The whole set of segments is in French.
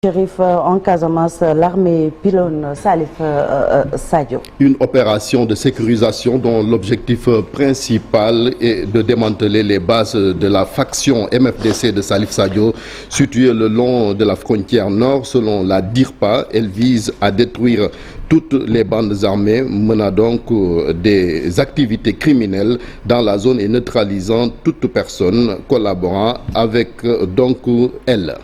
Chérif, en Casamance, l'armée pilonne Salif Sadio. Une opération de sécurisation dont l'objectif principal est de démanteler les bases de la faction MFDC de Salif Sadio, située le long de la frontière nord. Selon la DIRPA, elle vise à détruire toutes les bandes armées menant donc des activités criminelles dans la zone et neutralisant toute personne collaborant avec donc elle.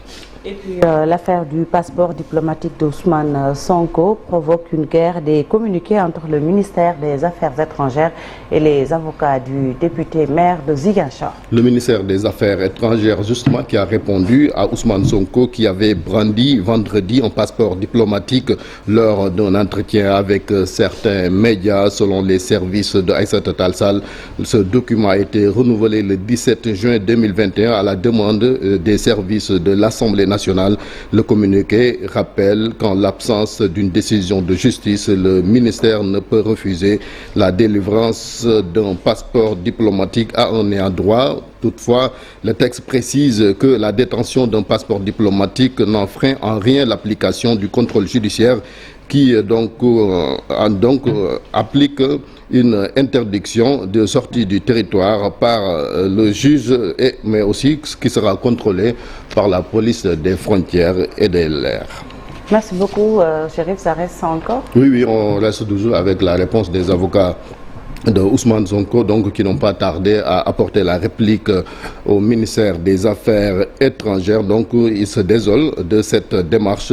Et puis l'affaire du passeport diplomatique d'Ousmane Sonko provoque une guerre des communiqués entre le ministère des Affaires étrangères et les avocats du député maire de Ziguinchor. Le ministère des Affaires étrangères, justement, qui a répondu à Ousmane Sonko, qui avait brandi vendredi un passeport diplomatique lors d'un entretien avec certains médias. Selon les services de Aïssata Tall Sall, ce document a été renouvelé le 17 juin 2021 à la demande des services de l'Assemblée nationale. Le communiqué rappelle qu'en l'absence d'une décision de justice, le ministère ne peut refuser la délivrance d'un passeport diplomatique à un ayant droit. Toutefois, le texte précise que la détention d'un passeport diplomatique n'enfreint en rien l'application du contrôle judiciaire qui applique une interdiction de sortie du territoire par le juge, mais aussi qui sera contrôlé par la police des frontières et de l'air. Merci beaucoup, Chérif. Ça reste encore? Oui, on reste toujours avec la réponse des avocats de Ousmane Sonko, donc qui n'ont pas tardé à apporter la réplique au ministère des Affaires étrangères. Donc ils se désolent de cette démarche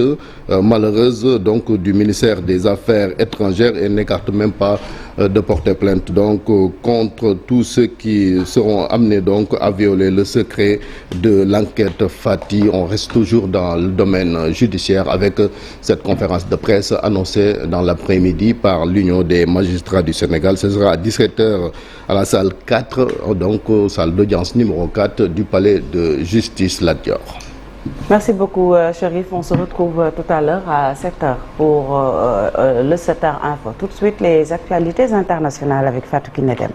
malheureuse donc du ministère des Affaires étrangères et n'écartent même pas de porter plainte donc contre tous ceux qui seront amenés donc à violer le secret de l'enquête Fati. On reste toujours dans le domaine judiciaire avec cette conférence de presse annoncée dans l'après-midi par l'Union des magistrats du Sénégal. Ce sera à 17h à la salle 4, donc salle d'audience numéro 4 du palais de justice Lat Dior. Merci beaucoup, Chérif. On se retrouve tout à l'heure à 7h pour le 7h Info. Tout de suite, les actualités internationales avec Fatou Kiné Deme.